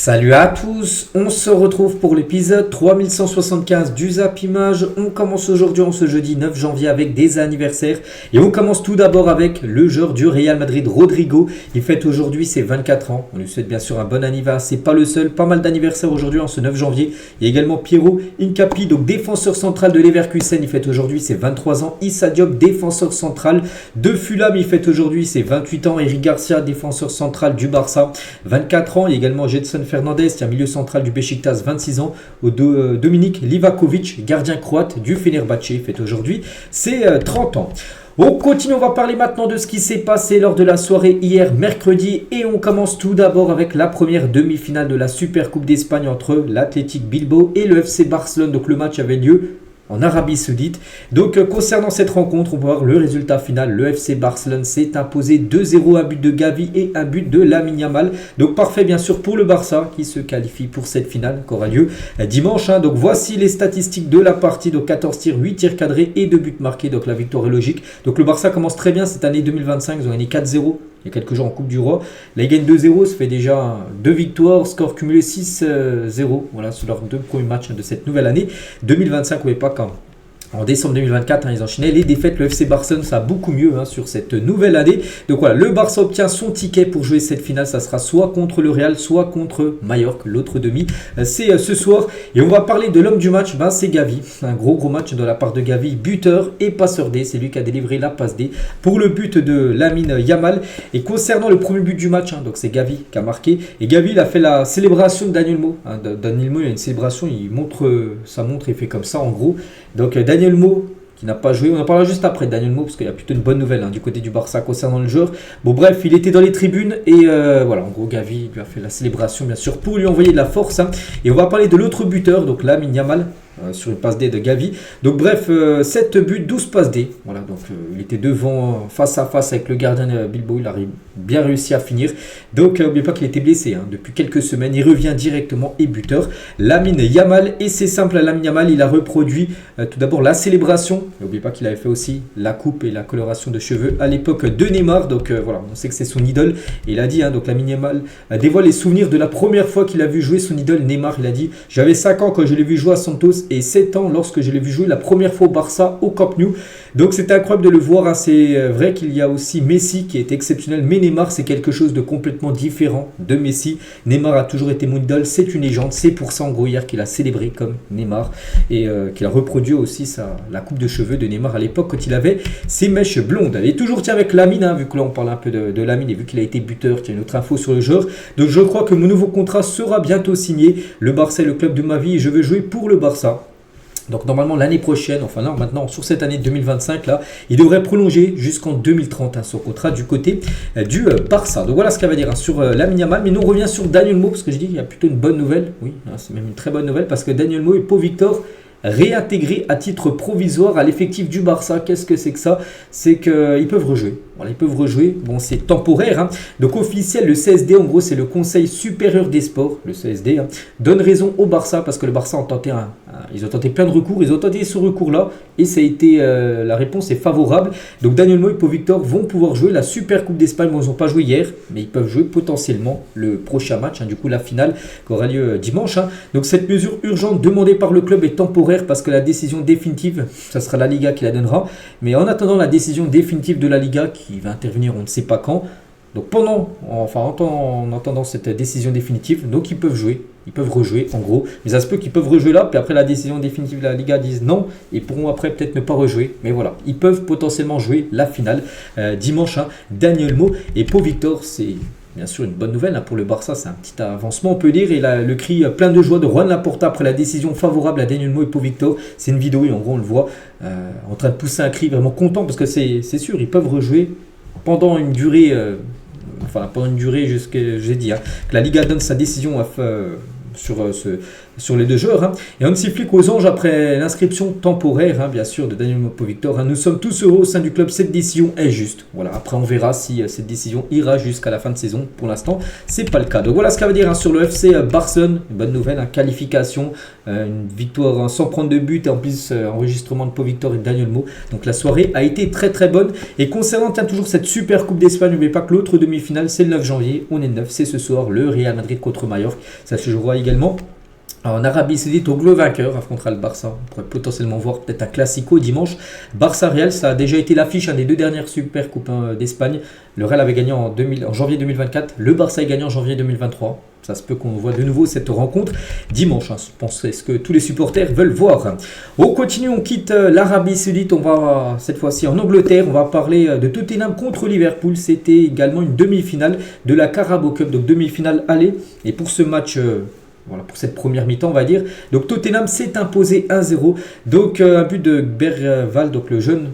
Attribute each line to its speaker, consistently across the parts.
Speaker 1: Salut à tous, on se retrouve pour l'épisode 3175 du Zap Image. On commence aujourd'hui en ce jeudi 9 janvier avec des anniversaires. Et on commence tout d'abord avec le joueur du Real Madrid, Rodrigo. Il fête aujourd'hui ses 24 ans. On lui souhaite bien sûr un bon anniversaire. C'est pas le seul, pas mal d'anniversaires aujourd'hui en ce 9 janvier. Il y a également Piero Hincapié, donc défenseur central de Leverkusen. Il fête aujourd'hui ses 23 ans. Issa Diop, défenseur central de Fulham. Il fête aujourd'hui ses 28 ans. Eric Garcia, défenseur central du Barça, 24 ans. Il y a également Gedson Fernandez, qui est un milieu central du Beşiktaş, 26 ans. Dominik Livakovic, gardien croate du Fenerbahçe, fête aujourd'hui ses 30 ans. On continue, on va parler maintenant de ce qui s'est passé lors de la soirée hier mercredi et on commence tout d'abord avec la première demi-finale de la Super Coupe d'Espagne entre l'Athletic Bilbao et le FC Barcelone. Donc le match avait lieu en Arabie Saoudite. Donc concernant cette rencontre, on peut voir le résultat final. Le FC Barcelone s'est imposé 2-0, un but de Gavi et un but de Lamine Yamal. Donc parfait bien sûr pour le Barça qui se qualifie pour cette finale qui aura lieu dimanche. Donc voici les statistiques de la partie. Donc 14 tirs, 8 tirs cadrés et 2 buts marqués. Donc la victoire est logique. Donc le Barça commence très bien cette année 2025. Ils ont gagné 4-0. Il y a quelques jours en Coupe du Roi. Là, ils gagnent 2-0. Ça fait déjà 2 victoires. Score cumulé 6-0. Voilà, sur leurs 2 premiers matchs de cette nouvelle année 2025. Oui, pas quand. En décembre 2024, ils enchaînaient les défaites. Le FC Barcelone, ça va beaucoup mieux sur cette nouvelle année. Donc voilà, le Barça obtient son ticket pour jouer cette finale. Ça sera soit contre le Real, soit contre Mallorca, l'autre demi. C'est ce soir. Et on va parler de l'homme du match. C'est Gavi. Un gros match de la part de Gavi. Buteur et passeur D. C'est lui qui a délivré la passe D pour le but de Lamine Yamal. Et concernant le premier but du match, donc c'est Gavi qui a marqué. Et Gavi, il a fait la célébration de Daniel Mo. Daniel Mo, il a une célébration. Il montre sa montre et fait comme ça en gros. Donc Daniel Mo qui n'a pas joué, on en parlera juste après Daniel Mo parce qu'il y a plutôt une bonne nouvelle du côté du Barça concernant le joueur. Bon bref, il était dans les tribunes et voilà, en gros Gavi lui a fait la célébration bien sûr pour lui envoyer de la force. Et on va parler de l'autre buteur, donc Lamine Yamal. Sur une passe D de Gavi. Donc bref, 7 buts, 12 passes D. Voilà, donc il était devant, face à face avec le gardien de Bilbao. Il a bien réussi à finir. Donc n'oubliez pas qu'il était blessé depuis quelques semaines. Il revient directement et buteur. Lamine Yamal. Et c'est simple, Lamine Yamal, il a reproduit tout d'abord la célébration. N'oubliez pas qu'il avait fait aussi la coupe et la coloration de cheveux à l'époque de Neymar. Donc voilà, on sait que c'est son idole. Et il a dit, donc Lamine Yamal dévoile les souvenirs de la première fois qu'il a vu jouer son idole Neymar. Il a dit, j'avais 5 ans quand je l'ai vu jouer à Santos et 7 ans lorsque je l'ai vu jouer la première fois au Barça au Camp Nou. Donc c'était incroyable de le voir. C'est vrai qu'il y a aussi Messi qui est exceptionnel, mais Neymar c'est quelque chose de complètement différent de Messi. Neymar a toujours été mon idole, c'est une légende. C'est pour ça en gros hier qu'il a célébré comme Neymar et qu'il a reproduit aussi la coupe de cheveux de Neymar à l'époque quand il avait ses mèches blondes. Et toujours tiens avec Lamine, vu que là on parle un peu de Lamine et vu qu'il a été buteur, tiens une autre info sur le joueur. Donc je crois que mon nouveau contrat sera bientôt signé. Le Barça est le club de ma vie et je veux jouer pour le Barça. Donc normalement l'année prochaine, enfin non, maintenant sur cette année 2025 là, il devrait prolonger jusqu'en 2030 son contrat du côté du Barça. Donc voilà ce qu'elle va dire sur Lamine Yamal. Mais nous on revient sur Daniel Mo parce que je dis qu'il y a plutôt une bonne nouvelle. Oui, c'est même une très bonne nouvelle parce que Daniel Mo et Pau Victor réintégrés à titre provisoire à l'effectif du Barça. Qu'est-ce que c'est que ça? C'est qu'ils peuvent rejouer. Voilà, ils peuvent rejouer. Bon, c'est temporaire. Donc officiel, le CSD, en gros, c'est le Conseil supérieur des sports, le CSD, donne raison au Barça parce que le Barça a tenté ils ont tenté plein de recours. Ils ont tenté ce recours-là et ça a été la réponse est favorable. Donc Daniel Mo et Pau Victor vont pouvoir jouer la Super Coupe d'Espagne. Bon, ils n'ont pas joué hier, mais ils peuvent jouer potentiellement le prochain match. Du coup, la finale qui aura lieu dimanche. Donc cette mesure urgente demandée par le club est temporaire parce que la décision définitive, ça sera la Liga qui la donnera. Mais en attendant la décision définitive de la Liga qui va intervenir, on ne sait pas quand. Donc en attendant cette décision définitive, donc ils peuvent jouer, ils peuvent rejouer en gros. Mais ça se peut qu'ils peuvent rejouer là, puis après la décision définitive de la Liga disent non, ils pourront après peut-être ne pas rejouer. Mais voilà, ils peuvent potentiellement jouer la finale dimanche. Daniel Mo et Pau Victor, c'est bien sûr une bonne nouvelle pour le Barça, c'est un petit avancement on peut dire. Et là, le cri plein de joie de Juan Laporta après la décision favorable à Daniel Mo et Pau Victor, c'est une vidéo et en gros on le voit en train de pousser un cri vraiment content parce que c'est sûr, ils peuvent rejouer pendant une durée, jusqu'à, j'ai dit, que la Liga donne sa décision sur sur les deux joueurs. Et Hansi Flick aux anges après l'inscription temporaire, bien sûr, de Daniel Mopo-Victor. Nous sommes tous heureux au sein du club, cette décision est juste. Voilà, après on verra si cette décision ira jusqu'à la fin de saison. Pour l'instant, c'est pas le cas. Donc voilà ce qu'à dire sur le FC Barcelone. Une bonne nouvelle, qualification, une victoire sans prendre de but et en plus enregistrement de Pau-Victor et de Daniel Mo. Donc la soirée a été très très bonne. Et concernant toujours cette super Coupe d'Espagne, n'oubliez pas que l'autre demi-finale, c'est le 9 janvier. On est le 9, c'est ce soir, le Real Madrid contre Mallorca. Ça se jouera également en Arabie Saoudite, donc le vainqueur affrontera le Barça. On pourrait potentiellement voir peut-être un classico dimanche. Barça-Real, ça a déjà été l'affiche des deux dernières Super Coupes d'Espagne. Le Real avait gagné en janvier 2024. Le Barça a gagné en janvier 2023. Ça se peut qu'on voit de nouveau cette rencontre dimanche. Je pense que c'est ce que tous les supporters veulent voir. On continue, on quitte l'Arabie Saoudite. On va cette fois-ci en Angleterre. On va parler de Tottenham contre Liverpool. C'était également une demi-finale de la Carabao Cup. Donc demi-finale aller. Et pour ce match... Voilà, pour cette première mi-temps, on va dire. Donc Tottenham s'est imposé 1-0. Donc un but de Bergvall, donc le jeune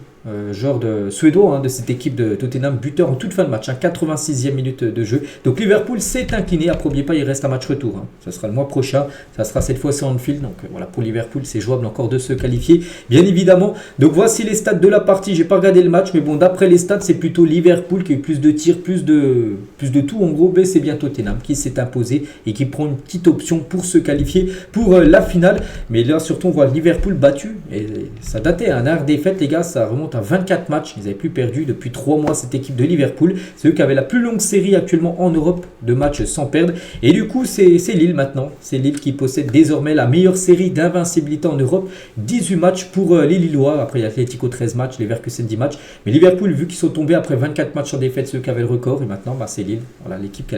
Speaker 1: joueur suédois de cette équipe de Tottenham, buteur en toute fin de match, 86e minute de jeu. Donc Liverpool s'est incliné. À premier pas, il reste un match retour. Ça sera le mois prochain. Ça sera cette fois-ci en Anfield. Donc voilà, pour Liverpool, c'est jouable encore de se qualifier, bien évidemment. Donc voici les stats de la partie. J'ai pas regardé le match, mais bon, d'après les stats, c'est plutôt Liverpool qui a eu plus de tirs, plus de tout. En gros, c'est bien Tottenham qui s'est imposé et qui prend une petite option pour se qualifier pour la finale. Mais là, surtout, on voit Liverpool battu. Et ça datait, un art défaite, les gars, ça remonte à 24 matchs. Ils n'avaient plus perdu depuis 3 mois cette équipe de Liverpool. C'est eux qui avaient la plus longue série actuellement en Europe de matchs sans perdre. Et du coup, c'est Lille maintenant. C'est Lille qui possède désormais la meilleure série d'invincibilité en Europe. 18 matchs pour les Lillois. Après, il y a Atlético 13 matchs, les Leverkusen 10 matchs. Mais Liverpool, vu qu'ils sont tombés après 24 matchs en défaite, ceux qui avaient le record. Et maintenant, c'est Lille. Voilà, l'équipe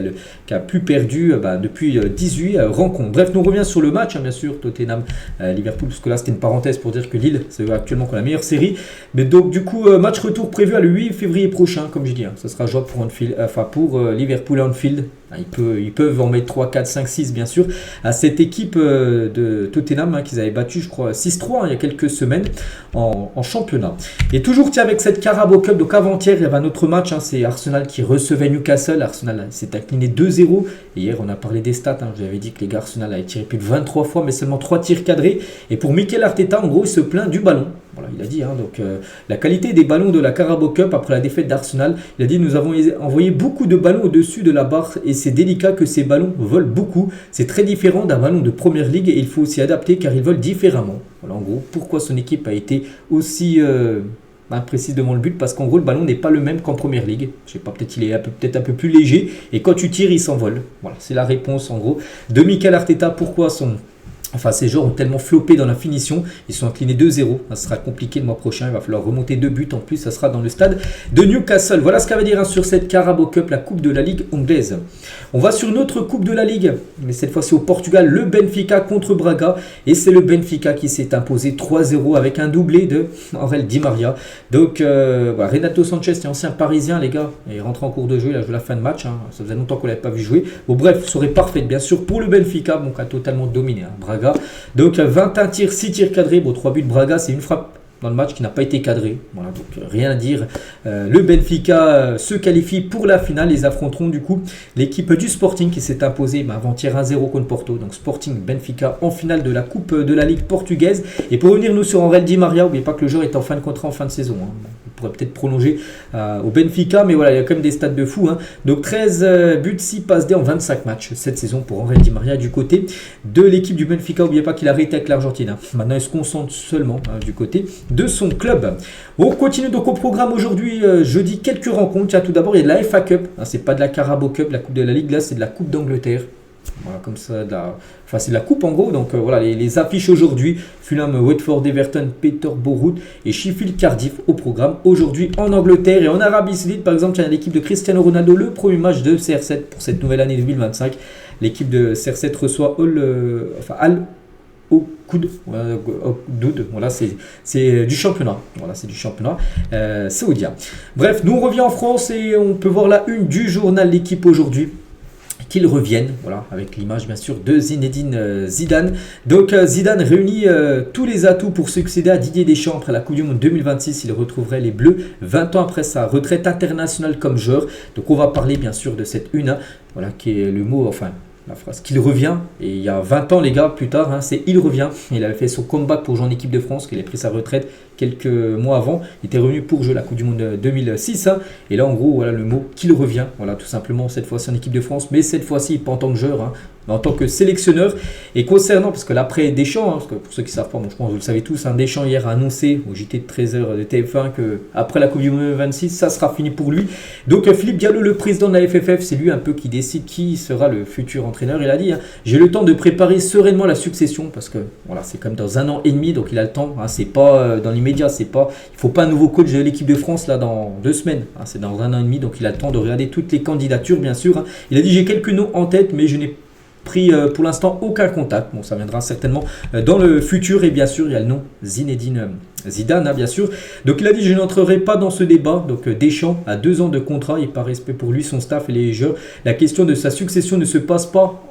Speaker 1: qui a plus perdu depuis 18 rencontres. Bref, nous revenons sur le match, bien sûr, Tottenham-Liverpool. Parce que là, c'était une parenthèse pour dire que Lille, c'est eux actuellement qui ont la meilleure série. Mais donc, du coup, match retour prévu le 8 février prochain, comme je dis. Ça sera jouable pour Liverpool à Anfield. Ils peuvent en mettre 3, 4, 5, 6 bien sûr à cette équipe de Tottenham qu'ils avaient battu, je crois, 6-3 il y a quelques semaines en championnat. Et toujours avec cette Carabao Cup, donc avant-hier il y avait un autre match, c'est Arsenal qui recevait Newcastle. Arsenal s'est incliné 2-0. Et hier on a parlé des stats, j'avais dit que les gars Arsenal avaient tiré plus de 23 fois mais seulement 3 tirs cadrés. Et pour Mikel Arteta, en gros il se plaint du ballon. Voilà, il a dit, donc la qualité des ballons de la Carabao Cup après la défaite d'Arsenal, il a dit nous avons envoyé beaucoup de ballons au-dessus de la barre et c'est délicat que ces ballons volent beaucoup. C'est très différent d'un ballon de première ligue et il faut aussi adapter car ils volent différemment. Voilà en gros pourquoi son équipe a été aussi imprécise devant le but, parce qu'en gros le ballon n'est pas le même qu'en première ligue. Je sais pas, peut-être il est peut-être un peu plus léger et quand tu tires il s'envole. Voilà, c'est la réponse en gros de Mikel Arteta. Pourquoi ces joueurs ont tellement floppé dans la finition. Ils sont inclinés 2-0. Ça sera compliqué le mois prochain. Il va falloir remonter 2 buts. En plus, ça sera dans le stade de Newcastle. Voilà ce qu'à dire sur cette Carabao Cup, la coupe de la Ligue anglaise. On va sur une autre coupe de la Ligue, mais cette fois-ci au Portugal, le Benfica contre Braga. Et c'est le Benfica qui s'est imposé 3-0 avec un doublé de Aurel Di Maria. Donc, Renato Sanchez, c'est ancien parisien, les gars. Il rentre en cours de jeu. Il a joué la fin de match. Ça faisait longtemps qu'on ne l'avait pas vu jouer. Bon, bref, soirée parfaite, bien sûr, pour le Benfica. Qui a totalement dominé Braga. Donc 21 tirs, 6 tirs cadrés. 3 buts de Braga, c'est une frappe dans le match qui n'a pas été cadré. Voilà, donc rien à dire. Le Benfica se qualifie pour la finale. Ils affronteront du coup l'équipe du Sporting qui s'est imposée avant-hier 1-0 contre Porto. Donc Sporting Benfica en finale de la Coupe de la Ligue portugaise. Et pour revenir nous sur Aurel Di Maria, n'oubliez pas que le joueur est en fin de contrat en fin de saison. Il pourrait peut-être prolonger au Benfica, mais voilà, il y a quand même des stats de fou. Donc 13 buts, 6 passes D en 25 matchs cette saison pour Aurel Di Maria du côté de l'équipe du Benfica. N'oubliez pas qu'il a arrêté avec l'Argentine. Maintenant, il se concentre seulement du côté de son club. On continue donc au programme aujourd'hui, jeudi, quelques rencontres. Tiens, tout d'abord, il y a de la FA Cup. C'est pas de la Carabao Cup, la Coupe de la Ligue, là, c'est de la Coupe d'Angleterre. Voilà, comme ça, c'est de la coupe en gros. Donc voilà, les affiches aujourd'hui: Fulham, Watford, Everton, Peterborough et Sheffield Cardiff au programme aujourd'hui en Angleterre. Et en Arabie Saoudite, par exemple, il y a l'équipe de Cristiano Ronaldo, le premier match de CR7 pour cette nouvelle année 2025. L'équipe de CR7 reçoit Al Oud, voilà, c'est du championnat. Voilà, c'est du championnat saoudien. Bref, nous on revient en France et on peut voir la une du journal L'équipe aujourd'hui. Qu'ils reviennent, voilà, avec l'image bien sûr de Zinedine Zidane. Donc Zidane réunit tous les atouts pour succéder à Didier Deschamps après la Coupe du Monde 2026. Il retrouverait les Bleus 20 ans après sa retraite internationale comme joueur. Donc on va parler bien sûr de cette une, voilà, qui est le mot, la phrase qu'il revient. Et il y a 20 ans, les gars, plus tard, hein, c'est il revient. Il avait fait son comeback pour jouer en équipe de France, qu'il a pris sa retraite quelques mois avant. Il était revenu pour jouer la Coupe du Monde 2006. Hein. Et là, en gros, voilà le mot qu'il revient. Voilà, tout simplement, cette fois-ci en équipe de France. Mais cette fois-ci, pas en tant que joueur, hein, mais en tant que sélectionneur. Et concernant, parce que l'après Deschamps, hein, parce que pour ceux qui ne savent pas, bon, je pense que vous le savez tous, hein, Deschamps hier a annoncé au JT de 13h de TF1 qu'après la Coupe du Monde 26, ça sera fini pour lui. Donc Philippe Diallo, le président de la FFF, c'est lui un peu qui décide qui sera le futur entraîneur. Il a dit, hein, j'ai le temps de préparer sereinement la succession, parce que voilà, c'est comme dans 1 an et demi, donc il a le temps. Hein, c'est pas dans l'immédiat, il ne faut pas un nouveau coach de l'équipe de France là dans 2 semaines. Hein, c'est dans 1 an et demi, donc il a le temps de regarder toutes les candidatures, bien sûr. Hein. Il a dit, j'ai quelques noms en tête, mais je n'ai pris pour l'instant aucun contact. Bon, ça viendra certainement dans le futur. Et bien sûr, il y a le nom Zinedine Zidane, hein, bien sûr. Donc il a dit, je n'entrerai pas dans ce débat. Donc Deschamps a 2 ans de contrat et par respect pour lui, son staff et les joueurs, la question de sa succession ne se pose pas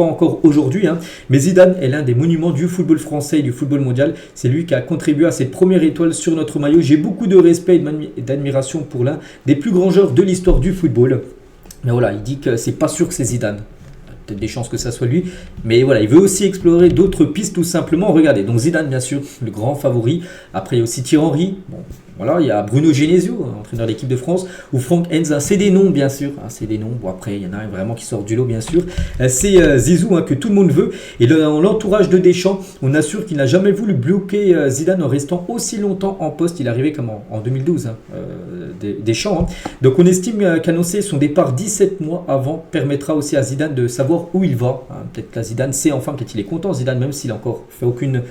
Speaker 1: encore aujourd'hui, hein. Mais Zidane est l'un des monuments du football français et du football mondial. C'est lui qui a contribué à cette première étoile sur notre maillot. J'ai beaucoup de respect et d'admiration pour l'un des plus grands joueurs de l'histoire du football. Mais voilà, il dit que c'est pas sûr que c'est Zidane. Peut-être des chances que ça soit lui, mais voilà, il veut aussi explorer d'autres pistes tout simplement. Regardez, donc Zidane bien sûr, le grand favori. Après il y a aussi Thierry Henry, bon, voilà, il y a Bruno Genesio, entraîneur de l'équipe de France, ou Franck Enza, c'est des noms bien sûr, hein, c'est des noms. Bon après il y en a un vraiment qui sort du lot bien sûr, c'est Zizou, hein, que tout le monde veut. Et dans l'entourage de Deschamps, on assure qu'il n'a jamais voulu bloquer Zidane en restant aussi longtemps en poste. Il est arrivé comme en 2012, hein, Deschamps. Hein. Donc on estime qu'annoncer son départ 17 mois avant permettra aussi à Zidane de savoir où il va. Hein. Peut-être que Zidane sait enfin, peut-être qu'il est content Zidane, même s'il n'a encore fait aucune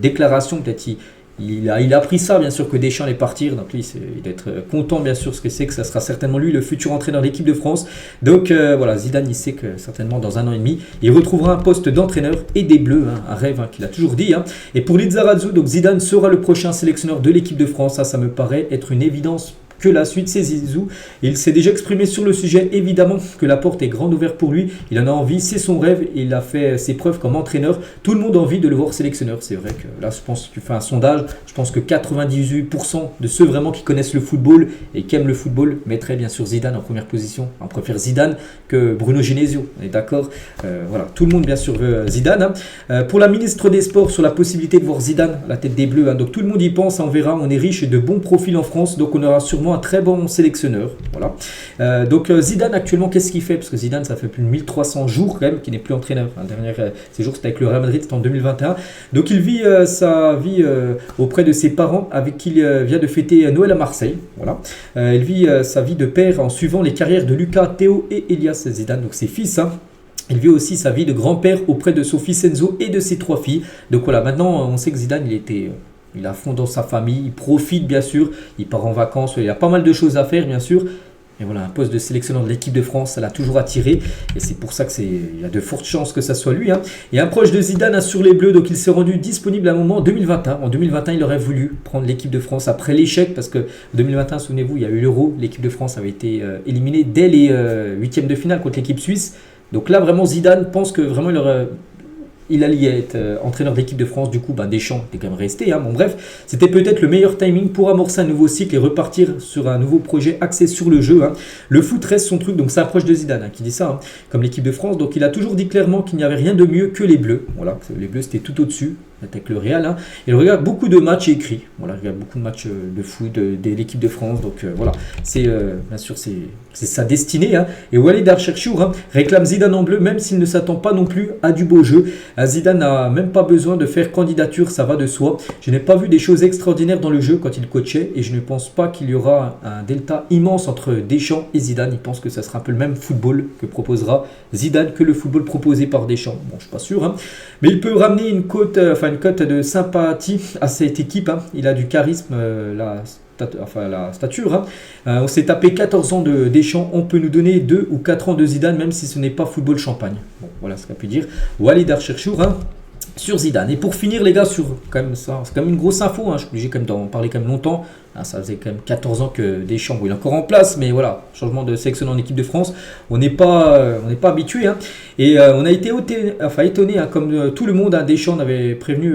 Speaker 1: déclaration, peut-être il a appris ça, bien sûr, que Deschamps allait partir. Donc lui, il doit être content, bien sûr, ce que c'est que ça sera certainement lui le futur entraîneur de l'équipe de France. Donc voilà, Zidane, il sait que certainement dans 1 an et demi, il retrouvera un poste d'entraîneur et des Bleus, hein, un rêve, hein, qu'il a toujours dit. Hein. Et pour Lizarazu, donc Zidane sera le prochain sélectionneur de l'équipe de France. Ça me paraît être une évidence que la suite, c'est Zizou. Il s'est déjà exprimé sur le sujet, évidemment que la porte est grande ouverte pour lui. Il en a envie, c'est son rêve. Il a fait ses preuves comme entraîneur. Tout le monde a envie de le voir sélectionneur. C'est vrai que là, je pense que tu fais un sondage. Je pense que 98% de ceux vraiment qui connaissent le football et qui aiment le football mettraient bien sûr Zidane en première position. On préfère Zidane que Bruno Genesio. On est d'accord. Voilà, tout le monde bien sûr veut Zidane. Hein. Pour la ministre des Sports, sur la possibilité de voir Zidane à la tête des Bleus. Hein. Donc tout le monde y pense. On verra. On est riche et de bons profils en France. Donc on aura sûrement un très bon sélectionneur. Voilà. Donc Zidane actuellement, qu'est-ce qu'il fait? Parce que Zidane, ça fait plus de 1300 jours quand même qu'il n'est plus entraîneur. Enfin, dernier séjour, c'était avec le Real Madrid, c'était en 2021. Donc il vit sa vie auprès de ses parents avec qui il vient de fêter Noël à Marseille. Voilà. Il vit sa vie de père en suivant les carrières de Lucas, Théo et Elias Zidane, donc ses fils. Hein. Il vit aussi sa vie de grand-père auprès de son fils Enzo et de ses 3 filles. Donc voilà, maintenant on sait que Zidane, il est à fond dans sa famille, il profite bien sûr, il part en vacances, il a pas mal de choses à faire bien sûr. Et voilà, un poste de sélectionneur de l'équipe de France, ça l'a toujours attiré. Et c'est pour ça il y a de fortes chances que ça soit lui. Hein. Et un proche de Zidane, hein, sur les Bleus, donc il s'est rendu disponible à un moment en 2021. En 2021, il aurait voulu prendre l'équipe de France après l'échec, parce que en 2021, souvenez-vous, il y a eu l'Euro, l'équipe de France avait été éliminée dès les 8e de finale contre l'équipe suisse. Donc là, vraiment, Zidane pense que vraiment il allait être entraîneur d'équipe de France. Du coup, Deschamps était quand même resté. Hein. Bon, bref, c'était peut-être le meilleur timing pour amorcer un nouveau cycle et repartir sur un nouveau projet axé sur le jeu. Hein. Le foot reste son truc, donc c'est un proche de Zidane, hein, qui dit ça, hein, comme l'équipe de France. Donc il a toujours dit clairement qu'il n'y avait rien de mieux que les Bleus. Voilà, les Bleus c'était tout au-dessus. Avec le Real, hein. Il regarde beaucoup de matchs écrits. Voilà, il regarde beaucoup de matchs de foot de l'équipe de France. Donc voilà, c'est bien sûr c'est sa destinée. Hein. Et Walid Achrchour, hein, réclame Zidane en bleu, même s'il ne s'attend pas non plus à du beau jeu. Zidane n'a même pas besoin de faire candidature, ça va de soi. Je n'ai pas vu des choses extraordinaires dans le jeu quand il coachait et je ne pense pas qu'il y aura un delta immense entre Deschamps et Zidane. Il pense que ça sera un peu le même football que proposera Zidane que le football proposé par Deschamps. Bon, je suis pas sûr, hein. Mais il peut ramener une cote de sympathie à cette équipe. Hein. Il a du charisme, la stature. Hein. On s'est tapé 14 ans de Deschamps. On peut nous donner 2 ou 4 ans de Zidane, même si ce n'est pas football champagne. Bon, voilà ce qu'a pu dire Walid Achrchour, hein, sur Zidane. Et pour finir, les gars, sur quand même ça, c'est quand même une grosse info. Hein. Je suis obligé quand même d'en parler quand même longtemps. Hein, ça faisait quand même 14 ans que Deschamps, bon, il est encore en place, mais voilà, changement de sélectionneur en équipe de France. On n'est pas habitué. Hein. Et on a été étonné, hein, comme tout le monde. Hein, Deschamps n'avait prévenu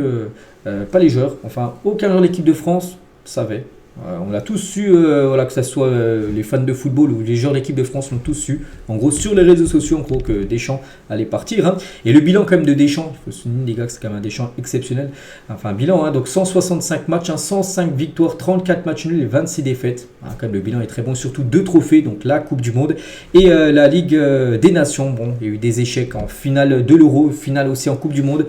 Speaker 1: pas les joueurs. Enfin, aucun joueur de l'équipe de France savait On l'a tous su, voilà, que ce soit les fans de football ou les joueurs d'équipe de France l'ont tous su. En gros, sur les réseaux sociaux, en gros, que Deschamps allait partir. Hein. Et le bilan quand même de Deschamps, il faut se souligner les gars que c'est quand même un Deschamps exceptionnel. Enfin, un bilan, hein, donc 165 matchs, hein, 105 victoires, 34 matchs nuls et 26 défaites. Hein, quand même, le bilan est très bon, surtout 2 trophées, donc la Coupe du Monde et la Ligue des Nations. Bon, il y a eu des échecs en finale de l'Euro, finale aussi en Coupe du Monde.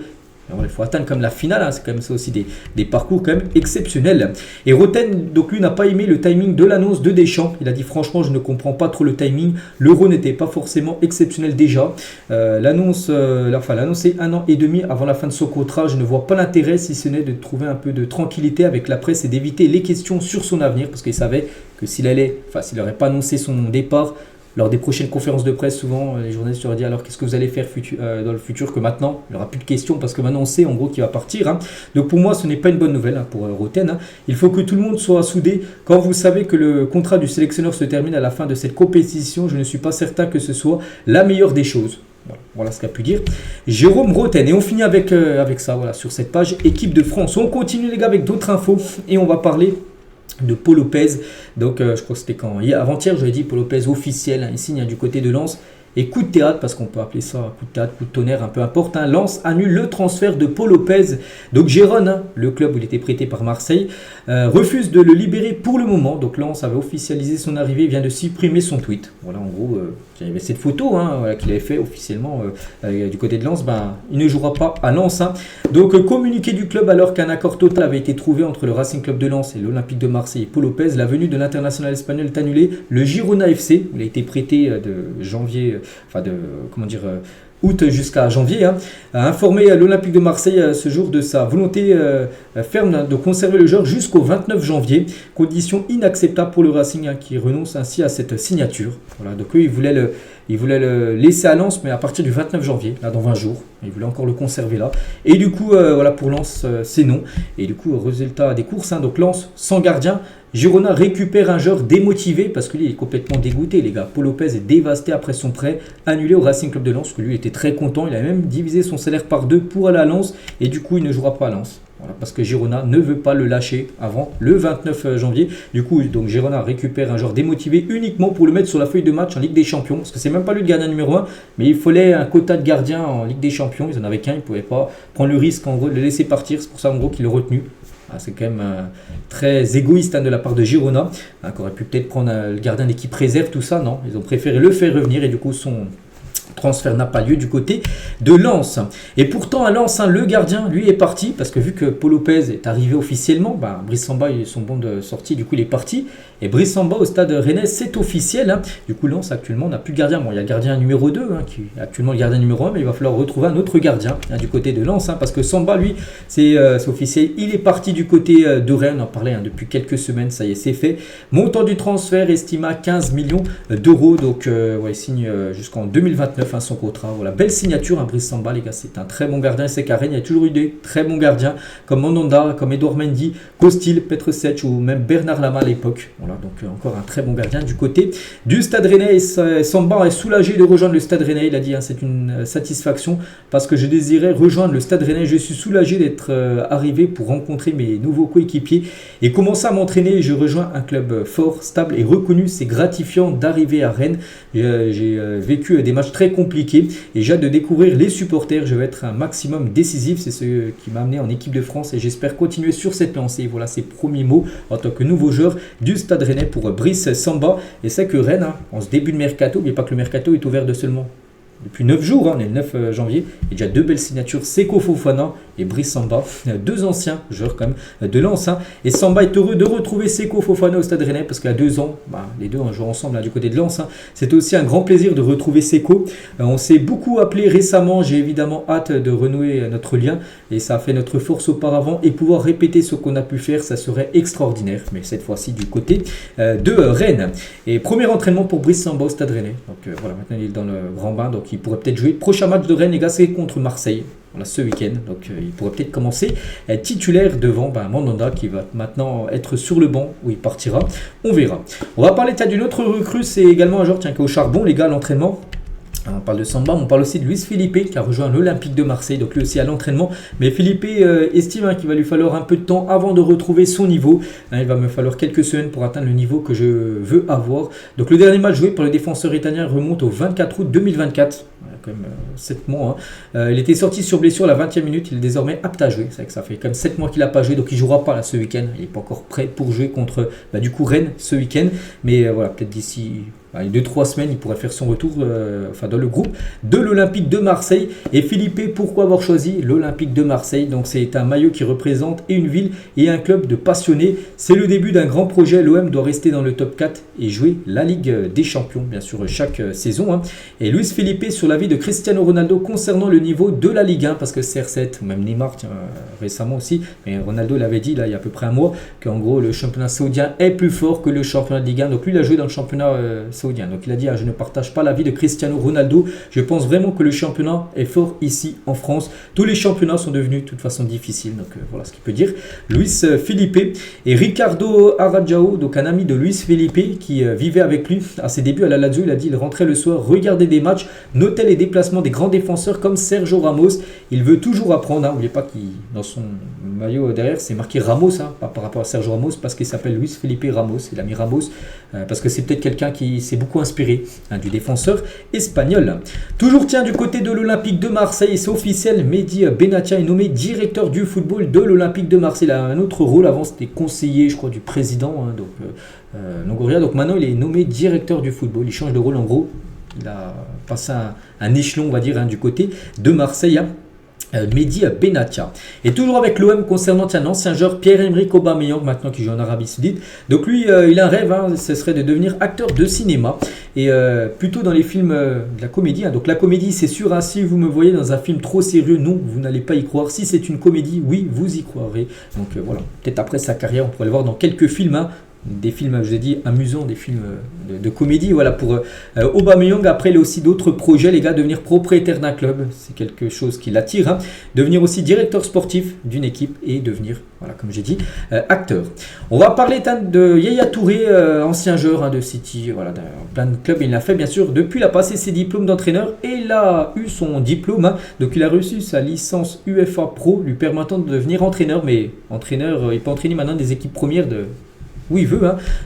Speaker 1: Alors, il faut atteindre comme la finale, hein, c'est quand même ça aussi des parcours quand même exceptionnels. Et Roten, donc lui, n'a pas aimé le timing de l'annonce de Deschamps. Il a dit franchement, je ne comprends pas trop le timing. L'Euro n'était pas forcément exceptionnel déjà. L'annonce est 1 an et demi avant la fin de son contrat. Je ne vois pas l'intérêt si ce n'est de trouver un peu de tranquillité avec la presse et d'éviter les questions sur son avenir parce qu'il savait que s'il n'aurait pas annoncé son départ, lors des prochaines conférences de presse, souvent, les journalistes auraient dit alors qu'est-ce que vous allez faire dans le futur, que maintenant, il n'y aura plus de questions parce que maintenant on sait en gros qu'il va partir. Hein. Donc pour moi, ce n'est pas une bonne nouvelle hein, pour Roten. Hein. Il faut que tout le monde soit soudé. Quand vous savez que le contrat du sélectionneur se termine à la fin de cette compétition, je ne suis pas certain que ce soit la meilleure des choses. Voilà ce qu'a pu dire Jérôme Roten. Et on finit avec ça, voilà, sur cette page équipe de France. On continue les gars avec d'autres infos et on va parler de Paul Lopez. Donc je crois que c'était avant-hier, j'avais dit Paul Lopez officiel, hein, il signe du côté de Lens. Et coup de théâtre, parce qu'on peut appeler ça coup de théâtre, coup de tonnerre, un peu importe. Hein, Lens annule le transfert de Paul Lopez. Donc Gérone, hein, le club où il était prêté par Marseille, refuse de le libérer pour le moment. Donc Lens avait officialisé son arrivée, vient de supprimer son tweet. Voilà, en gros, il y avait cette photo hein, voilà, qu'il avait fait officiellement du côté de Lens. Il ne jouera pas à Lens. Hein. Donc communiqué du club alors qu'un accord total avait été trouvé entre le Racing Club de Lens et l'Olympique de Marseille et Paul Lopez. La venue de l'international espagnol est annulée. Le Girona FC, il a été prêté de janvier. Août jusqu'à janvier, hein, a informé l'Olympique de Marseille ce jour de sa volonté ferme de conserver le joueur jusqu'au 29 janvier. Condition inacceptable pour le Racing hein, qui renonce ainsi à cette signature. Voilà, donc eux, ils voulaient le laisser à Lens, mais à partir du 29 janvier, là dans 20 jours. Ils voulaient encore le conserver là. Et du coup, voilà, pour Lens, c'est non. Et du coup, résultat des courses, hein, donc Lens sans gardien. Girona récupère un joueur démotivé parce que lui il est complètement dégoûté les gars. Paul Lopez est dévasté après son prêt annulé au Racing Club de Lens. Que lui était très content, il a même divisé son salaire par 2 pour aller à Lens et du coup il ne jouera pas à Lens. Voilà, parce que Girona ne veut pas le lâcher avant le 29 janvier. Du coup, donc Girona récupère un joueur démotivé uniquement pour le mettre sur la feuille de match en Ligue des Champions. Parce que c'est même pas lui le gardien numéro 1, mais il fallait un quota de gardiens en Ligue des Champions. Ils en avaient qu'un, ils ne pouvaient pas prendre le risque en gros de le laisser partir. C'est pour ça en gros qu'il l'a retenu. C'est quand même très égoïste hein, de la part de Girona, hein, qui aurait pu peut-être prendre le gardien d'équipe réserve, tout ça, non. Ils ont préféré le faire revenir et du coup son transfert n'a pas lieu du côté de Lens. Et pourtant à Lens, hein, le gardien, lui, est parti, parce que vu que Paul Lopez est arrivé officiellement, Brice Samba, il est son bon de sortie, du coup il est parti. Et Brice Samba au stade rennais, c'est officiel. Hein. Du coup Lens actuellement n'a plus de gardien. Bon, il y a le gardien numéro 2, hein, qui est actuellement le gardien numéro 1, mais il va falloir retrouver un autre gardien hein, du côté de Lens, hein, parce que Samba, lui, c'est officiel. Il est parti du côté de Rennes, on en parlait hein, depuis quelques semaines, ça y est, c'est fait. Montant du transfert estimé à 15 millions d'euros, donc ouais, il signe jusqu'en 2029 hein, son contrat. Voilà, belle signature, hein, Brice Samba, les gars, c'est un très bon gardien. C'est qu'à Rennes, il y a toujours eu des très bons gardiens, comme Mandanda, comme Edouard Mendy, Costil, Petrosec ou même Bernard Lama à l'époque. Voilà, donc encore un très bon gardien du côté du Stade Rennais. Et Samba est soulagé de rejoindre le Stade Rennais. Il a dit hein, c'est une satisfaction parce que je désirais rejoindre le Stade Rennais. Je suis soulagé d'être arrivé pour rencontrer mes nouveaux coéquipiers et commencer à m'entraîner. Je rejoins un club fort, stable et reconnu. C'est gratifiant d'arriver à Rennes. J'ai vécu des matchs très compliqués et j'ai hâte de découvrir les supporters. Je vais être un maximum décisif. C'est ce qui m'a amené en équipe de France et j'espère continuer sur cette lancée. Voilà ses premiers mots en tant que nouveau joueur du Stade Rennais pour Brice Samba. Et c'est que Rennes, hein, en ce début de mercato, n'oubliez pas que le mercato est ouvert de seulement depuis 9 jours, hein, on est le 9 janvier, il y a déjà 2 belles signatures, Seko Fofana et Brice Samba, 2 anciens joueurs quand même de Lens. Hein. Et Samba est heureux de retrouver Seko Fofana au Stade Rennais parce qu'il y a 2 ans, les deux ont joué ensemble hein, du côté de Lens. Hein. C'était aussi un grand plaisir de retrouver Seko. On s'est beaucoup appelé récemment, j'ai évidemment hâte de renouer notre lien et ça a fait notre force auparavant et pouvoir répéter ce qu'on a pu faire, ça serait extraordinaire. Mais cette fois-ci du côté de Rennes. Et premier entraînement pour Brice Samba au Stade Rennais. Donc voilà, maintenant il est dans le grand bain, donc il pourrait peut-être jouer. Prochain match de Rennes, les gars, c'est contre Marseille. Voilà, ce week-end. Donc il pourrait peut-être commencer titulaire devant Mandanda qui va maintenant être sur le banc où il partira. On verra. On va parler d'une autre recrue. C'est également un joueur qui est au charbon, les gars, à l'entraînement. On parle de Samba, on parle aussi de Luis Felipe qui a rejoint l'Olympique de Marseille, donc lui aussi à l'entraînement. Mais Felipe estime qu'il va lui falloir un peu de temps avant de retrouver son niveau. Il va me falloir quelques semaines pour atteindre le niveau que je veux avoir. Donc le dernier match joué par le défenseur italien remonte au 24 août 2024. Quand même 7 mois. Il était sorti sur blessure à la 20e minute, il est désormais apte à jouer. C'est vrai que ça fait quand même 7 mois qu'il n'a pas joué, donc il ne jouera pas là, ce week-end. Il n'est pas encore prêt pour jouer contre du coup Rennes ce week-end. Mais voilà, peut-être d'ici 2-3 semaines, il pourrait faire son retour dans le groupe de l'Olympique de Marseille. Et Felipe, pourquoi avoir choisi l'Olympique de Marseille? Donc c'est un maillot qui représente et une ville et un club de passionnés. C'est le début d'un grand projet. L'OM doit rester dans le top 4 et jouer la Ligue des Champions, bien sûr, chaque saison. Et Luis Felipe sur l'avis de Cristiano Ronaldo concernant le niveau de la Ligue 1, parce que CR7, ou même Neymar, récemment aussi, mais Ronaldo l'avait dit là, il y a à peu près un mois, qu'en gros le championnat saoudien est plus fort que le championnat de Ligue 1. Donc lui, il a joué dans le championnat saoudien. Donc il a dit je ne partage pas l'avis de Cristiano Ronaldo, je pense vraiment que le championnat est fort ici en France. Tous les championnats sont devenus de toute façon difficiles. Donc voilà ce qu'il peut dire Luis Felipe. Et Ricardo Arajao, donc un ami de Luis Felipe qui vivait avec lui à ses débuts à la Lazio, il a dit il rentrait le soir, regardait des matchs, notait les déplacements des grands défenseurs comme Sergio Ramos. Il veut toujours apprendre. N'oubliez pas qu'il dans son maillot derrière c'est marqué Ramos, pas par rapport à Sergio Ramos, parce qu'il s'appelle Luis Felipe Ramos. Il a mis Ramos parce que c'est peut-être quelqu'un qui s'est beaucoup inspiré du défenseur espagnol. Toujours du côté de l'Olympique de Marseille, c'est officiel, Mehdi Benatia est nommé directeur du football de l'Olympique de Marseille. Il a un autre rôle, avant c'était conseiller je crois du président, Longoria. Donc maintenant il est nommé directeur du football, il change de rôle en gros, il a passé un échelon on va dire du côté de Marseille. Mehdi Benatia. Et toujours avec l'OM concernant l'ancien joueur Pierre-Emerick Aubameyang, maintenant qui joue en Arabie Saoudite. Donc lui, il a un rêve, ce serait de devenir acteur de cinéma, et plutôt dans les films de la comédie. Donc la comédie, c'est sûr, si vous me voyez dans un film trop sérieux, non, vous n'allez pas y croire. Si c'est une comédie, oui, vous y croirez. Donc voilà, peut-être après sa carrière, on pourrait le voir dans quelques films. Des films, je vous ai dit, amusants, des films de comédie. Voilà, pour Aubameyang, après, il a aussi d'autres projets, les gars, devenir propriétaire d'un club, c'est quelque chose qui l'attire. Devenir aussi directeur sportif d'une équipe et devenir, voilà, comme j'ai dit, acteur. On va parler de Yaya Touré, ancien joueur de City, voilà, dans plein de clubs. Il l'a fait, bien sûr, depuis, il a passé ses diplômes d'entraîneur et il a eu son diplôme. Donc, il a reçu sa licence UEFA Pro, lui permettant de devenir entraîneur. Mais entraîneur, il peut entraîner maintenant des équipes premières où il veut.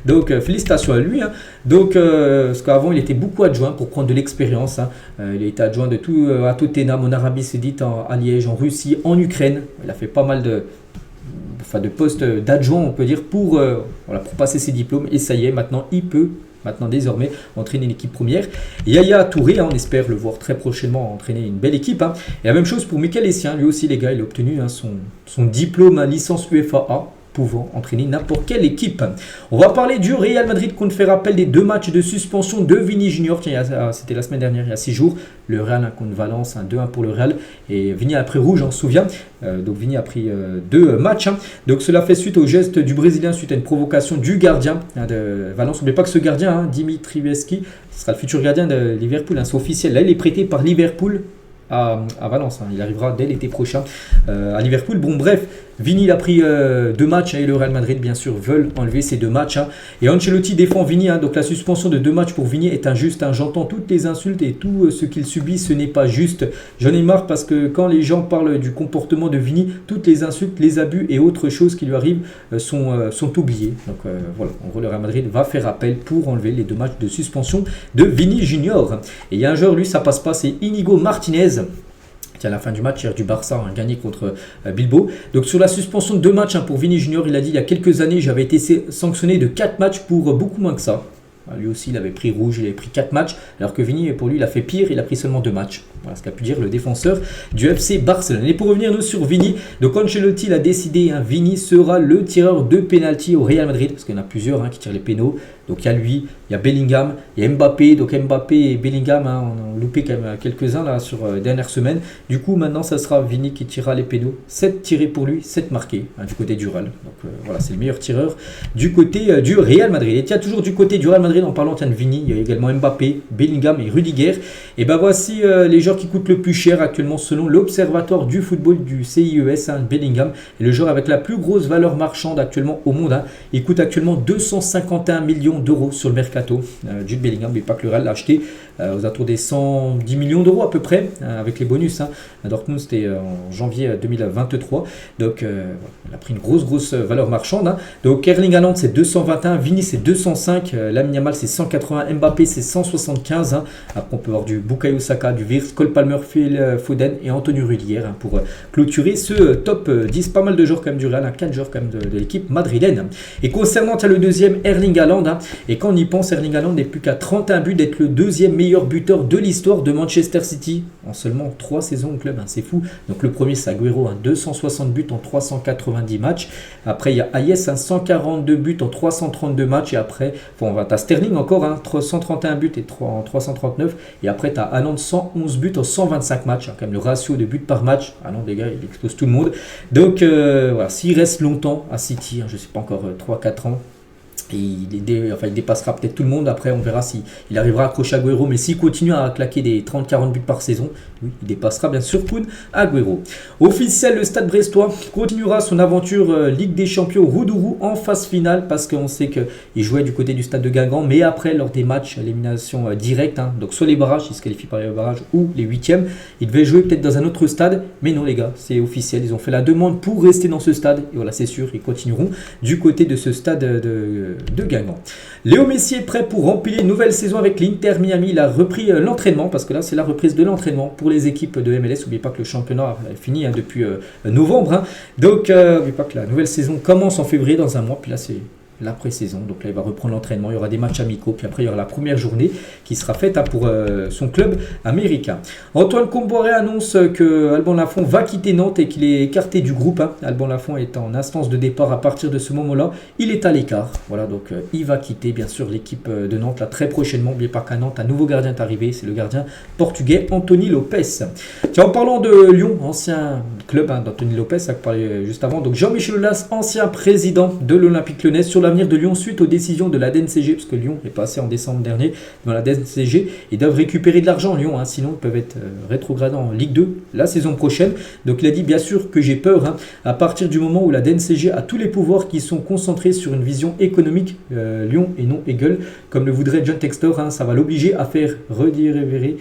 Speaker 1: Donc félicitations à lui. Donc parce qu'avant il était beaucoup adjoint pour prendre de l'expérience. Il a été adjoint à Tottenham, en Arabie Saoudite, à Liège, en Russie, en Ukraine. Il a fait pas mal de postes d'adjoint, on peut dire, pour passer ses diplômes. Et ça y est, maintenant il peut désormais entraîner une équipe première. Et Yaya Touré, on espère le voir très prochainement entraîner une belle équipe. Et la même chose pour Michael Essien, lui aussi les gars, il a obtenu son diplôme à licence UEFA A, pouvant entraîner n'importe quelle équipe. On va parler du Real Madrid qu'on fait rappel des 2 matchs de suspension de Vini Junior. C'était la semaine dernière, il y a 6 jours. Le Real contre Valence, 2-1 pour le Real. Et Vini a pris rouge, on se souvient. Donc Vini a pris 2 matchs. Donc cela fait suite au geste du Brésilien, suite à une provocation du gardien de Valence. N'oubliez pas que ce gardien, Dimitri Veski, ce sera le futur gardien de Liverpool. C'est officiel. Là, il est prêté par Liverpool à Valence. Il arrivera dès l'été prochain à Liverpool. Bon, bref, Vini il a pris 2 matchs et le Real Madrid bien sûr veulent enlever ces 2 matchs. Et Ancelotti défend Vini. Donc la suspension de 2 matchs pour Vini est injuste. J'entends toutes les insultes et tout ce qu'il subit, ce n'est pas juste. J'en ai marre parce que quand les gens parlent du comportement de Vini, toutes les insultes, les abus et autres choses qui lui arrivent sont oubliées. Donc voilà, en gros le Real Madrid va faire appel pour enlever les 2 matchs de suspension de Vini Junior. Et il y a un joueur, lui ça passe pas, c'est Inigo Martinez, qui à la fin du match hier du Barça a gagné contre Bilbao. Donc sur la suspension de 2 matchs pour Vini Junior, il a dit il y a quelques années j'avais été sanctionné de 4 matchs pour beaucoup moins que ça. Lui aussi il avait pris rouge, il avait pris 4 matchs, alors que Vini pour lui il a fait pire, il a pris seulement 2 matchs. Voilà ce qu'a pu dire le défenseur du FC Barcelone. Et pour revenir nous sur Vini, donc Ancelotti il a décidé, Vini sera le tireur de pénalty au Real Madrid, parce qu'il y en a plusieurs qui tirent les pénaux. Donc il y a lui, il y a Bellingham, il y a Mbappé. Donc Mbappé et Bellingham, on a loupé quand même quelques-uns là sur les dernières semaines. Du coup maintenant ça sera Vini qui tirera les pénaux. 7 tirés pour lui, 7 marqués du côté du Real. Donc voilà, c'est le meilleur tireur du côté du Real Madrid. Et il y a toujours du côté du Real Madrid Madrid, en parlant de Vini, il y a également Mbappé, Bellingham et Rudiger. Et ben voici les joueurs qui coûtent le plus cher actuellement selon l'Observatoire du football du CIES. Bellingham est le joueur avec la plus grosse valeur marchande actuellement au monde. Il coûte actuellement 251 millions d'euros sur le mercato. Jude Bellingham, mais pas que le Real l'a acheté aux alentours des 110 millions d'euros à peu près, avec les bonus. À Dortmund, c'était en janvier 2023. Donc, il a pris une grosse valeur marchande. Donc, Erling Haaland, c'est 221, Vini, c'est 205, Lamine Yamal, c'est 180, Mbappé, c'est 175. Après, on peut avoir du Bukayo Saka, du Wirtz, Cole Palmer, Phil Foden et Antonio Rudiger pour clôturer ce top 10. Pas mal de joueurs quand même du Real, 4 joueurs quand même de l'équipe madrilène. Et concernant le deuxième, Erling Haaland, et quand on y pense, Erling Haaland n'est plus qu'à 31 buts d'être le deuxième meilleur buteur de l'histoire de Manchester City en seulement 3 saisons au club, c'est fou. Donc le premier c'est Agüero, 260 buts en 390 matchs. Après il y a Hayes, 142 buts en 332 matchs. Et après, tu as Sterling encore, 131 buts en 339. Et après tu as Haaland, 111 buts en 125 matchs. Quand même le ratio de buts par match, Haaland les gars, il explose tout le monde. Donc voilà, s'il reste longtemps à City, je ne sais pas encore 3-4 ans, et il dépassera peut-être tout le monde. Après, on verra s'il arrivera à accrocher Agüero. Mais s'il continue à claquer des 30-40 buts par saison, oui, il dépassera bien sûr Kun Agüero. Officiel, le Stade Brestois continuera son aventure Ligue des Champions Roudourou en phase finale, parce qu'on sait qu'il jouait du côté du Stade de Guingamp. Mais après, lors des matchs, élimination directe, donc soit les barrages, il se qualifie par les barrages, ou les huitièmes, il devait jouer peut-être dans un autre stade. Mais non les gars, c'est officiel. Ils ont fait la demande pour rester dans ce stade. Et voilà, c'est sûr, ils continueront du côté de ce stade de Guingamp. Léo Messi est prêt pour remplir une nouvelle saison avec l'Inter Miami. Il a repris l'entraînement, parce que là c'est la reprise de l'entraînement pour les équipes de MLS. N'oubliez pas que le championnat est fini depuis novembre. Donc n'oubliez pas que la nouvelle saison commence en février dans un mois. Puis là c'est la pré-saison, donc là il va reprendre l'entraînement, il y aura des matchs amicaux, puis après il y aura la première journée qui sera faite pour son club américain. Antoine Comboiré annonce que Alban Lafont va quitter Nantes et qu'il est écarté du groupe. Alban Lafont est en instance de départ. À partir de ce moment-là, il est à l'écart. Voilà, donc il va quitter bien sûr l'équipe de Nantes là très prochainement. N'oubliez pas qu'à Nantes, un nouveau gardien est arrivé, c'est le gardien portugais Anthony Lopes. Tiens, en parlant de Lyon, ancien club d'Anthony Lopes, ça que parlait juste avant, donc Jean-Michel Aulas, ancien président de l'Olympique Lyonnais, sur l'avenir de Lyon suite aux décisions de la DNCG, parce que Lyon est passé en décembre dernier dans la DNCG. Ils doivent récupérer de l'argent Lyon, sinon ils peuvent être rétrogradés en Ligue 2 la saison prochaine. Donc il a dit bien sûr que j'ai peur, à partir du moment où la DNCG a tous les pouvoirs qui sont concentrés sur une vision économique Lyon et non Eagle, comme le voudrait John Textor, ça va l'obliger à faire redériver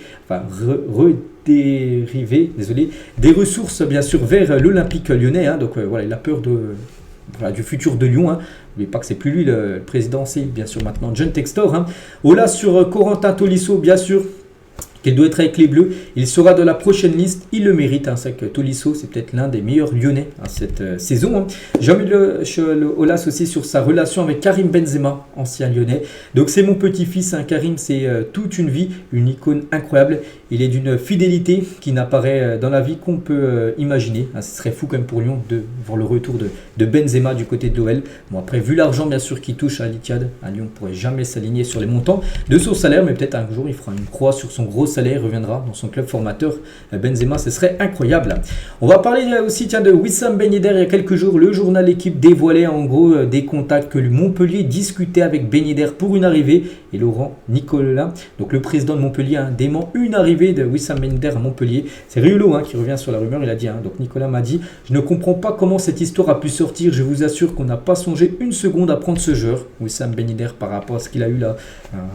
Speaker 1: des ressources bien sûr vers l'Olympique Lyonnais. Donc voilà, il a peur du futur de Lyon. N'oubliez pas que c'est plus lui le président, c'est bien sûr maintenant John Textor. Ola sur Corentin Tolisso, bien sûr qu'il doit être avec les Bleus, il sera de la prochaine liste, il le mérite. C'est que Tolisso, c'est peut-être l'un des meilleurs Lyonnais cette saison. Jean-Michel Aulas aussi sur sa relation avec Karim Benzema, ancien Lyonnais. Donc c'est mon petit-fils, Karim, c'est toute une vie, une icône incroyable. Il est d'une fidélité qui n'apparaît dans la vie qu'on peut imaginer. Ce serait fou quand même pour Lyon de voir le retour de Benzema du côté de l'OL. Bon, après, vu l'argent bien sûr qui touche à l'Etihad, Lyon ne pourrait jamais s'aligner sur les montants de son salaire, mais peut-être un jour il fera une croix sur son gros salaire, reviendra dans son club formateur. Benzema, ce serait incroyable. On va parler aussi de Wissam Ben Yedder. Il y a quelques jours, le journal L'équipe dévoilait en gros des contacts que le Montpellier discutait avec Ben Yedder pour une arrivée. Et Laurent Nicolas, donc le président de Montpellier, dément une arrivée de Wissam Ben Yedder à Montpellier. C'est Riolo qui revient sur la rumeur. Il a dit, donc Nicolas m'a dit, je ne comprends pas comment cette histoire a pu sortir. Je vous assure qu'on n'a pas songé une seconde à prendre ce joueur, Wissam Ben Yedder, par rapport à ce qu'il a eu là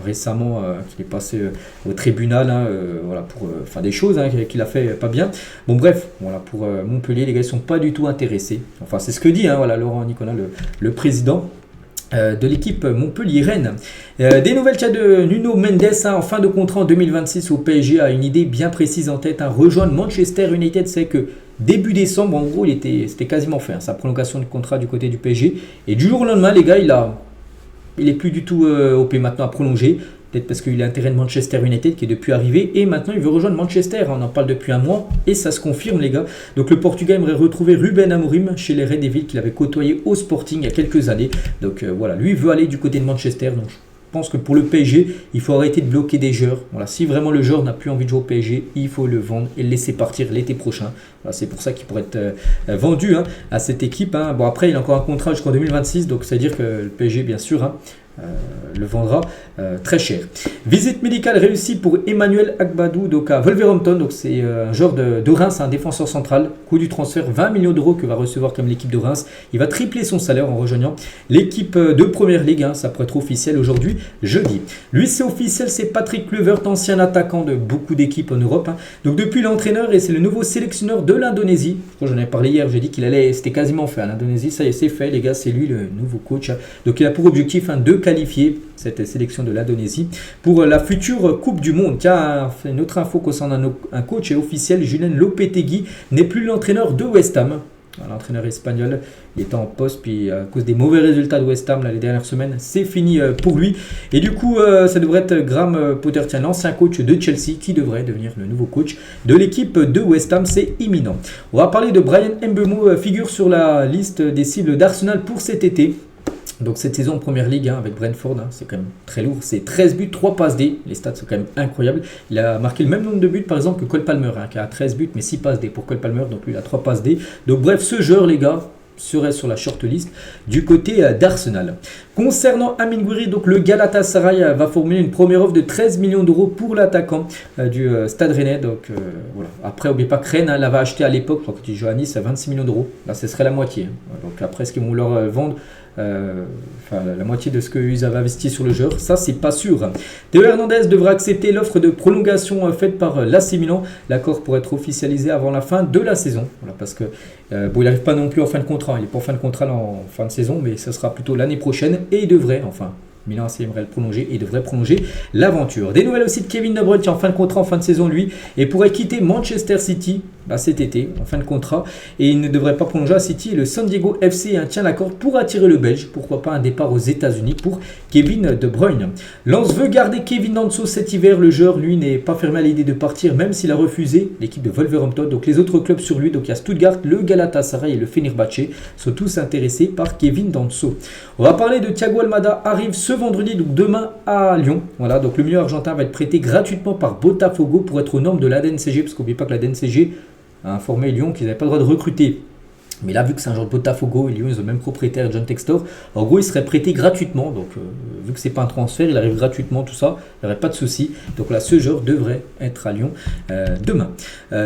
Speaker 1: récemment, qu'il est passé au tribunal. Voilà, pour des choses qu'il a fait pas bien. Bon bref, voilà, pour Montpellier, les gars, ils sont pas du tout intéressés. Enfin, c'est ce que dit voilà, Laurent Nicolas, le président de l'équipe Montpellier-Rennes. Des nouvelles de Nuno Mendes, en fin de contrat en 2026 au PSG, a une idée bien précise en tête, rejoindre Manchester United. C'est que début décembre, en gros, c'était quasiment fait, sa prolongation de contrat du côté du PSG. Et du jour au lendemain, les gars, il est plus du tout OP maintenant à prolonger. Peut-être parce qu'il a intérêt de Manchester United qui est depuis arrivé et maintenant il veut rejoindre Manchester. On en parle depuis un mois et ça se confirme, les gars. Donc le Portugais aimerait retrouver Ruben Amorim chez les Red Devils qu'il avait côtoyé au Sporting il y a quelques années. Donc voilà, lui veut aller du côté de Manchester. Donc je pense que pour le PSG, il faut arrêter de bloquer des joueurs. Voilà, si vraiment le joueur n'a plus envie de jouer au PSG, il faut le vendre et le laisser partir l'été prochain. Voilà, c'est pour ça qu'il pourrait être vendu à cette équipe. Bon, après, il a encore un contrat jusqu'en 2026, donc c'est-à-dire que le PSG, bien sûr, le vendra très cher. Visite médicale réussie pour Emmanuel Agbadou donc à Wolverhampton. Donc c'est un joueur de Reims, un défenseur central. Coût du transfert 20 millions d'euros que va recevoir comme l'équipe de Reims. Il va tripler son salaire en rejoignant l'équipe de Première Ligue. Ça pourrait être officiel aujourd'hui, jeudi. Lui c'est officiel, c'est Patrick Kluivert, ancien attaquant de beaucoup d'équipes en Europe. Donc depuis l'entraîneur et c'est le nouveau sélectionneur de l'Indonésie. J'en ai parlé hier, j'ai dit qu'il allait, c'était quasiment fait. L'Indonésie, ça y est, c'est fait les gars, c'est lui le nouveau coach. Donc il a pour objectif de qualifier cette sélection de l'Indonésie pour la future Coupe du Monde. Tiens, une autre info concernant un coach est officiel, Julen Lopetegui n'est plus l'entraîneur de West Ham. L'entraîneur espagnol, il était en poste, puis à cause des mauvais résultats de West Ham les dernières semaines, c'est fini pour lui. Et du coup, ça devrait être Graham Potter, l'ancien coach de Chelsea, qui devrait devenir le nouveau coach de l'équipe de West Ham. C'est imminent. On va parler de Brian Mbeumo, figure sur la liste des cibles d'Arsenal pour cet été. Donc cette saison en Première Ligue avec Brentford, c'est quand même très lourd. C'est 13 buts, 3 passes D. Les stats sont quand même incroyables. Il a marqué le même nombre de buts par exemple que Cole Palmer, qui a 13 buts mais 6 passes D pour Cole Palmer. Donc lui il a 3 passes D. Donc bref, ce joueur les gars serait sur la shortlist du côté d'Arsenal. Concernant Amine Gouiri, donc le Galatasaray va formuler une première offre de 13 millions d'euros pour l'attaquant du Stade Rennais. Donc voilà. Après, n'oubliez pas que Rennes l'avait acheté à l'époque, je crois que tu jouais à Nice, à 26 millions d'euros. Là, ce serait la moitié. Donc après, ce qu'ils vont leur vendre, la moitié de ce qu'ils avaient investi sur le joueur, ça c'est pas sûr. Théo Hernandez devra accepter l'offre de prolongation faite par l'AC Milan. L'accord pourrait être officialisé avant la fin de la saison. Voilà, parce que bon, il n'arrive pas non plus en fin de contrat. Il n'est pas en fin de contrat en fin de saison, mais ce sera plutôt l'année prochaine. Et il devrait, enfin, Milan aimerait le prolonger et devrait prolonger l'aventure. Des nouvelles aussi de Kevin De Bruyne qui est en fin de contrat en fin de saison lui et pourrait quitter Manchester City cet été en fin de contrat et il ne devrait pas prolonger à City. Et le San Diego FC tient l'accord pour attirer le Belge. Pourquoi pas un départ aux États-Unis pour Kevin De Bruyne. Lens veut garder Kevin Danso cet hiver. Le joueur lui n'est pas fermé à l'idée de partir même s'il a refusé l'équipe de Wolverhampton. Donc les autres clubs sur lui, donc il y a Stuttgart, le Galatasaray et le Fenerbahçe sont tous intéressés par Kevin Danso. On va parler de Thiago Almada, arrive ce vendredi, donc demain à Lyon. Voilà, donc le milieu argentin va être prêté gratuitement par Botafogo pour être aux normes de l'ADNCG, parce qu'oubliez pas que l'ADNCG a informé Lyon qu'ils n'avaient pas le droit de recruter. Mais là, vu que c'est un genre de Botafogo et Lyon, ils ont le même propriétaire, John Textor, en gros, il serait prêté gratuitement. Donc, vu que c'est pas un transfert, il arrive gratuitement, tout ça, il n'y aurait pas de souci. Donc là, ce joueur devrait être à Lyon demain.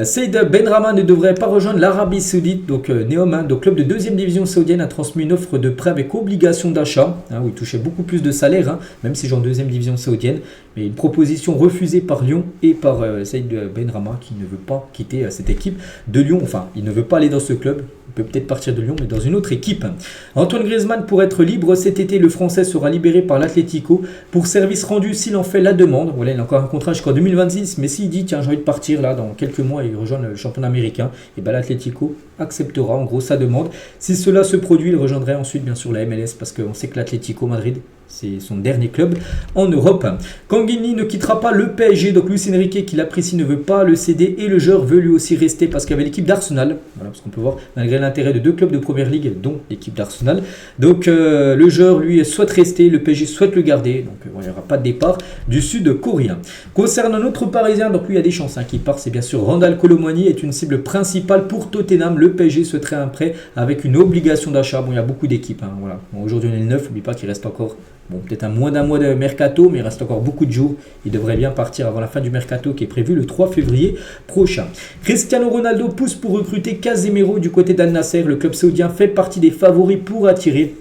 Speaker 1: Saïd Benrahma ne devrait pas rejoindre l'Arabie Saoudite. Donc, Neom, donc club de 2e division saoudienne, a transmis une offre de prêt avec obligation d'achat, où il touchait beaucoup plus de salaire, même si j'ai en 2e division saoudienne. Mais une proposition refusée par Lyon et par Saïd Benrahma qui ne veut pas quitter cette équipe de Lyon. Enfin, il ne veut pas aller dans ce club. Il peut peut-être partir de Lyon, mais dans une autre équipe. Antoine Griezmann pourrait être libre cet été. Le Français sera libéré par l'Atlético pour service rendu s'il en fait la demande. Voilà, il a encore un contrat jusqu'en 2026. Mais s'il dit, tiens, j'ai envie de partir là dans quelques mois et rejoindre le championnat américain, et bien l'Atlético acceptera en gros sa demande. Si cela se produit, il rejoindrait ensuite bien sûr la MLS parce qu'on sait que l'Atlético Madrid, c'est son dernier club en Europe. Kanguini ne quittera pas le PSG. Donc Luis Enrique, qui l'apprécie, ne veut pas le céder. Et le joueur veut lui aussi rester parce qu'il y avait l'équipe d'Arsenal. Voilà, parce qu'on peut voir, malgré l'intérêt de 2 clubs de Première Ligue, dont l'équipe d'Arsenal. Donc le joueur, lui, souhaite rester. Le PSG souhaite le garder. Donc il n'y aura pas de départ du sud-coréen. Concernant notre Parisien, donc lui, il y a des chances qui part. C'est bien sûr Randal Kolo Muani est une cible principale pour Tottenham. Le PSG souhaiterait un prêt avec une obligation d'achat. Bon, il y a beaucoup d'équipes. Voilà. Bon, aujourd'hui, on est le 9. N'oublie pas qu'il reste encore... Bon, peut-être moins d'un mois de mercato, mais il reste encore beaucoup de jours. Il devrait bien partir avant la fin du mercato qui est prévu le 3 février prochain. Cristiano Ronaldo pousse pour recruter Casemiro du côté d'Al Nasser. Le club saoudien fait partie des favoris pour attirer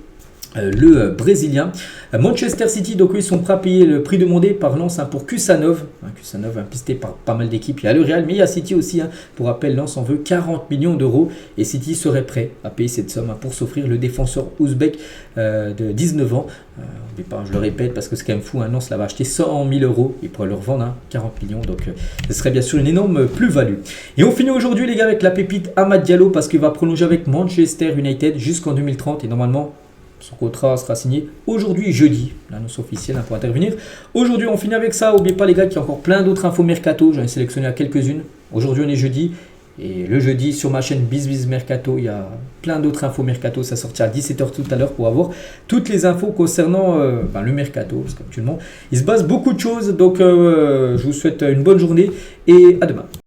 Speaker 1: le Brésilien. Manchester City, donc ils sont prêts à payer le prix demandé par Lens pour Kusanov. Kusanov pisté par pas mal d'équipes. Il y a le Real, mais il y a City aussi. Pour rappel, Lens en veut 40 millions d'euros et City serait prêt à payer cette somme pour s'offrir le défenseur ouzbek de 19 ans. Je le répète parce que c'est quand même fou. Lens l'avait acheté 100 000 euros. Il pourrait le revendre 40 millions. Donc ce serait bien sûr une énorme plus-value. Et on finit aujourd'hui les gars avec la pépite Amad Diallo parce qu'il va prolonger avec Manchester United jusqu'en 2030 et normalement son contrat sera signé aujourd'hui, jeudi. L'annonce officielle pour intervenir. Aujourd'hui, on finit avec ça. N'oubliez pas, les gars, qu'il y a encore plein d'autres infos mercato. J'en ai sélectionné à quelques-unes. Aujourd'hui, on est jeudi. Et le jeudi, sur ma chaîne BizBiz Mercato, il y a plein d'autres infos mercato. Ça sortira à 17h tout à l'heure pour avoir toutes les infos concernant le mercato. Parce qu'actuellement, il se passe beaucoup de choses. Donc, je vous souhaite une bonne journée et à demain.